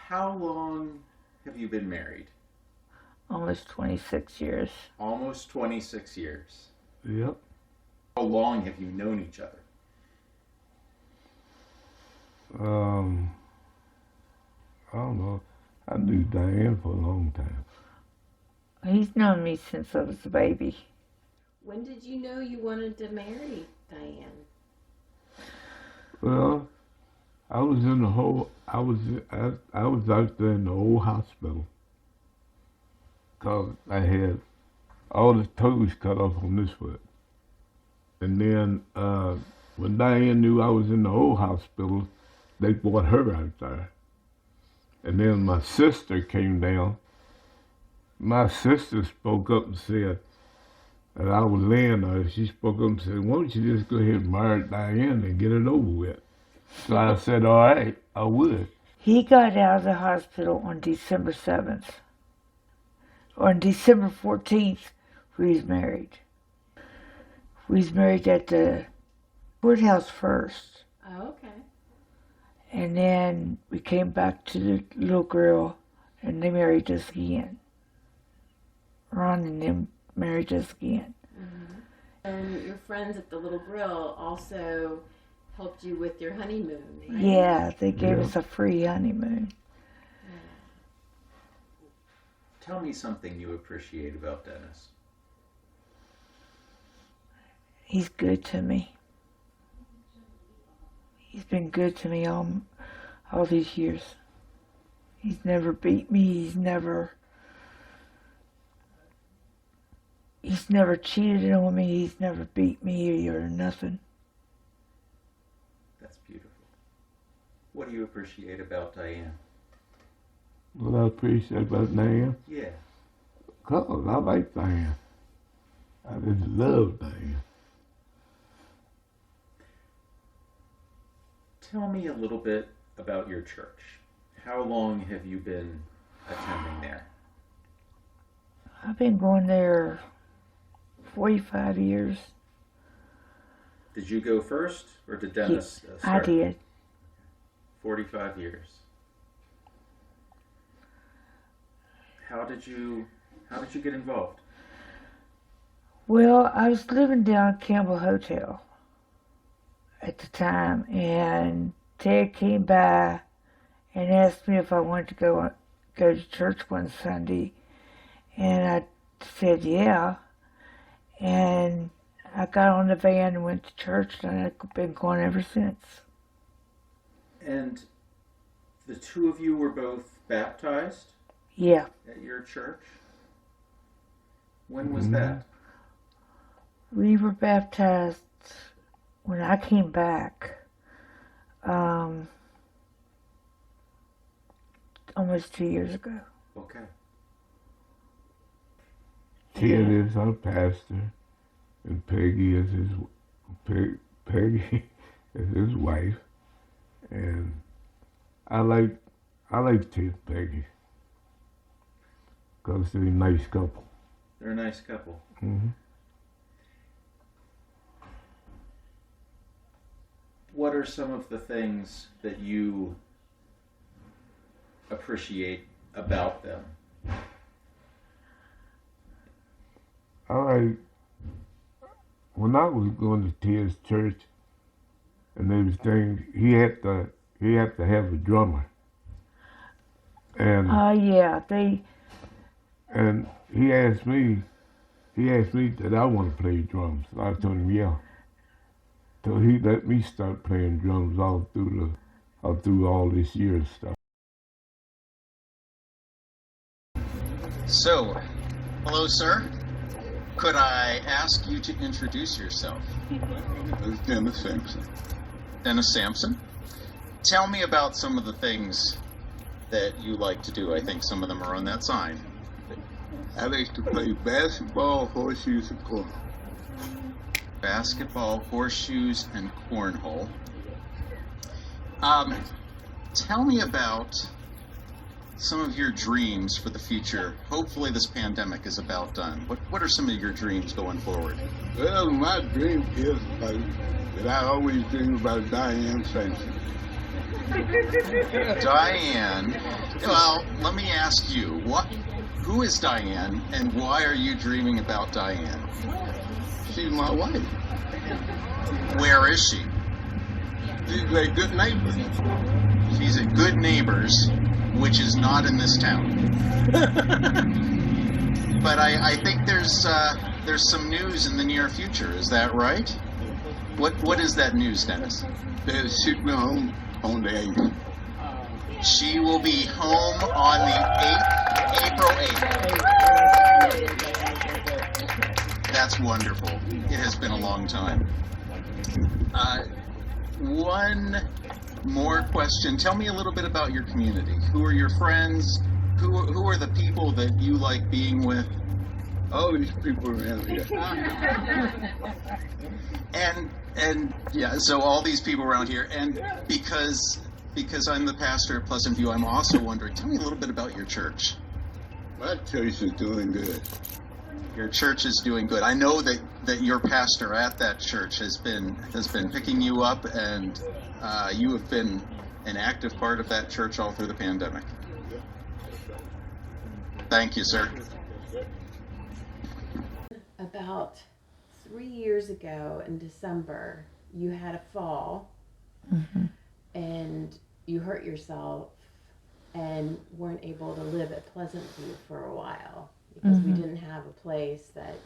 How long have you been married? Almost 26 years. Almost 26 years. Yep. How long have you known each other? Um, I don't know. I knew Diane for a long time. He's known me since I was a baby. When did you know you wanted to marry Diane? Well, I was in the whole. I was out there in the old hospital because I had all the toes cut off on this foot, and then when Diane knew I was in the old hospital, they brought her out there, and then my sister came down. My sister spoke up and said that I was laying there. She spoke up and said, "Why don't you just go ahead and marry Diane and get it over with?" So I said, "All right, I would." He got out of the hospital on December 7th. On December 14th, we was married. We was married at the courthouse first. Oh, okay. And then we came back to the little girl, and they married us again. Ron and them married us again. Mm-hmm. And your friends at the Little Grill also helped you with your honeymoon, right? Yeah, they gave us a free honeymoon. Tell me something you appreciate about Dennis. He's good to me. He's been good to me all these years. He's never beat me. He's never cheated on me. He's never beat me or nothing. That's beautiful. What do you appreciate about Diane? What I appreciate about Diane, Yeah. because I like Diane. I just love Diane. Tell me a little bit about your church. How long have you been attending there? I've been going there 45 years. Did you go first, or did Dennis start? I did. 45 years. How did you get involved? Well, I was living down Campbell Hotel at the time, and Ted came by and asked me if I wanted to go to church one Sunday, and I said yeah, and I got on the van and went to church, and I've been going ever since. And the two of you were both baptized Yeah. at your church? When was that? We were baptized when I came back, almost 2 years ago. Okay. Ted is our pastor, and Peggy is his wife, and I like Ted and Peggy because they're a nice couple. They're a nice couple. Mm-hmm. What are some of the things that you appreciate about them? When I was going to Ted's church, and they was things he had to have a drummer, and Yeah, and he asked me that I want to play drums. I told him yeah. So he let me start playing drums all through all this year's stuff. So, hello, sir. Could I ask you to introduce yourself? It's Dennis Sampson. Dennis Sampson. Tell me about some of the things that you like to do. I think some of them are on that sign. I like to play basketball, horseshoes, and cornhole. Basketball, horseshoes, and cornhole. Tell me about some of your dreams for the future. Hopefully this pandemic is about done. What are some of your dreams going forward? Well, my dream is that I always dream about Diane Sampson. Diane Well, let me ask you, who is Diane, and why are you dreaming about Diane? She's my wife. Where is she? She's a good neighbor. She's at Good Neighbors, which is not in this town. But I think there's some news in the near future. Is that right? What is that news, Dennis? That she'll be home on the 8th. She will be home on the 8th, April 8th. That's wonderful. It has been a long time. One more question. Tell me a little bit about your community. Who are your friends? Who are the people that you like being with? All these people around here. And yeah, so all these people around here, and because I'm the pastor at Pleasant View, I'm also wondering, tell me a little bit about your church. My church is doing good. Your church is doing good. I know that your pastor at that church has been picking you up, and you have been an active part of that church all through the pandemic. Thank you, sir. About 3 years ago in December, you had a fall and you hurt yourself and weren't able to live at Pleasant View for a while because we didn't have a place that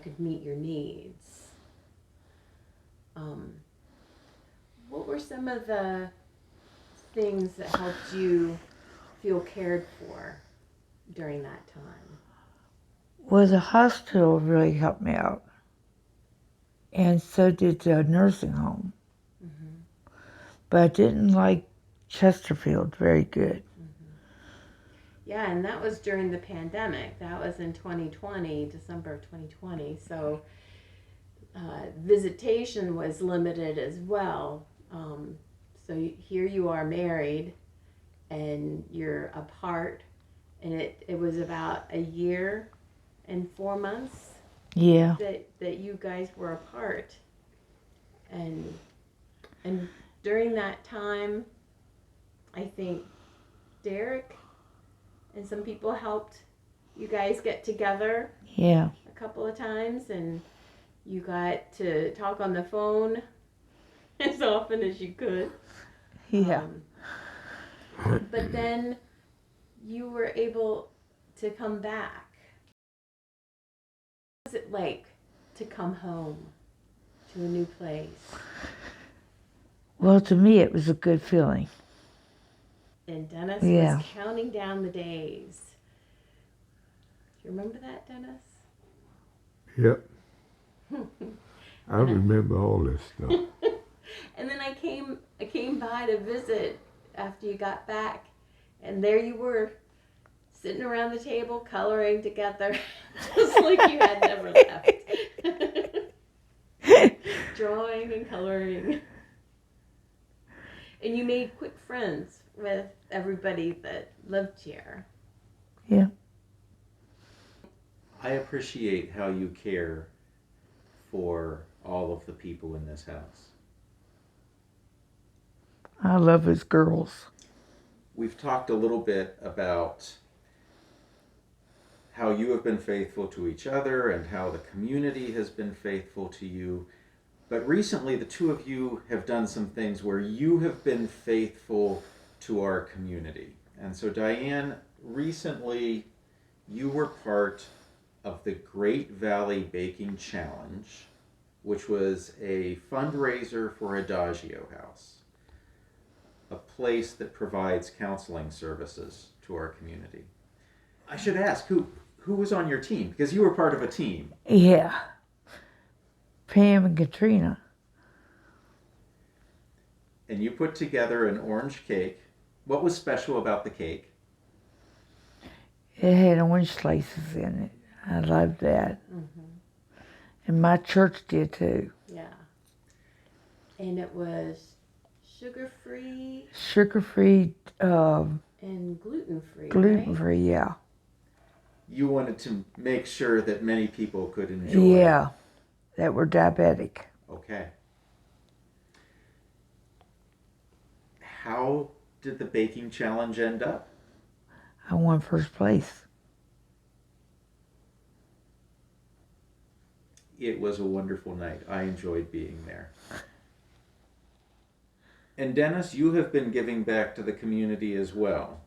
could meet your needs. What were some of the things that helped you feel cared for during that time? Well, the hospital really helped me out, and so did the nursing home. But I didn't like Chesterfield very good. Yeah, and that was during the pandemic. That was in 2020, December of 2020. So visitation was limited as well. So here you are married and you're apart, and it was about a year and 4 months Yeah. that you guys were apart. And during that time, I think Derek and some people helped you guys get together Yeah. a couple of times, and you got to talk on the phone as often as you could. Yeah. But then you were able to come back. What was it like to come home to a new place? Well, to me, it was a good feeling. And Dennis Yeah. was counting down the days. Do you remember that, Dennis? Yep. I remember all this stuff. And then I came by to visit after you got back, and there you were, sitting around the table coloring together, just like you had never left. Drawing and coloring. And you made quick friends with everybody that lived here. Yeah. I appreciate how you care for all of the people in this house. I love his girls. We've talked a little bit about how you have been faithful to each other and how the community has been faithful to you. But recently, the two of you have done some things where you have been faithful to our community. And so, Diane, recently you were part of the Great Valley Baking Challenge, which was a fundraiser for Adagio House, a place that provides counseling services to our community. I should ask, who was on your team? Because you were part of a team. Yeah. Pam and Katrina. And you put together an orange cake. What was special about the cake? It had orange slices in it. I loved that. And my church did too. Yeah. And it was sugar-free Sugar-free, and gluten-free, gluten-free, yeah. You wanted to make sure that many people could enjoy. Yeah, that were diabetic. Okay. How did the baking challenge end up? I won first place. It was a wonderful night. I enjoyed being there. And Dennis, you have been giving back to the community as well,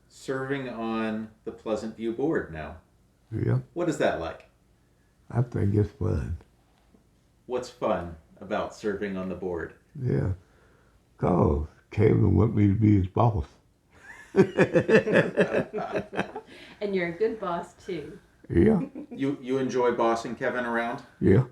serving on the Pleasant View board now. Yeah, What is that like? I think it's fun. What's fun about serving on the board? Yeah, cause Kevin want me to be his boss. And you're a good boss too. Yeah, You enjoy bossing Kevin around? yeah.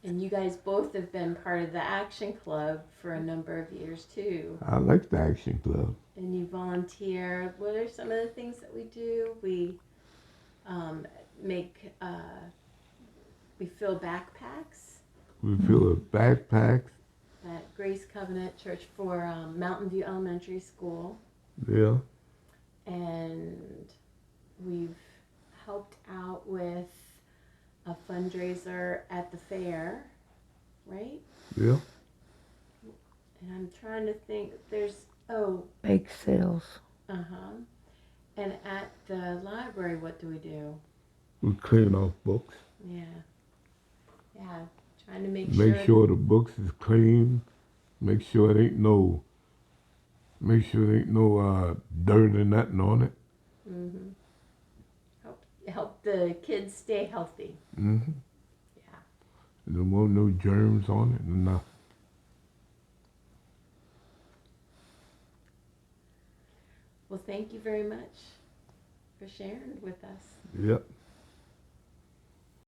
And you guys both have been part of the Action Club for a number of years too. I like the Action Club. And you volunteer. What are some of the things that we do? We make, we fill backpacks We fill up backpacks. at Grace Covenant Church for Mountain View Elementary School. Yeah, And we've helped out with a fundraiser at the fair, right? yeah. And I'm trying to think, there's, Bake sales. uh-huh. And at the library, what do we do? We clean off books. Yeah. Yeah, trying to make Make sure the books is clean. Make sure there ain't no. Make sure there ain't no dirt or nothing on it. Mm-hmm. Help the kids stay healthy. Mm-hmm. Yeah. There won't no germs on it and nothing. Well, thank you very much for sharing with us. Yep.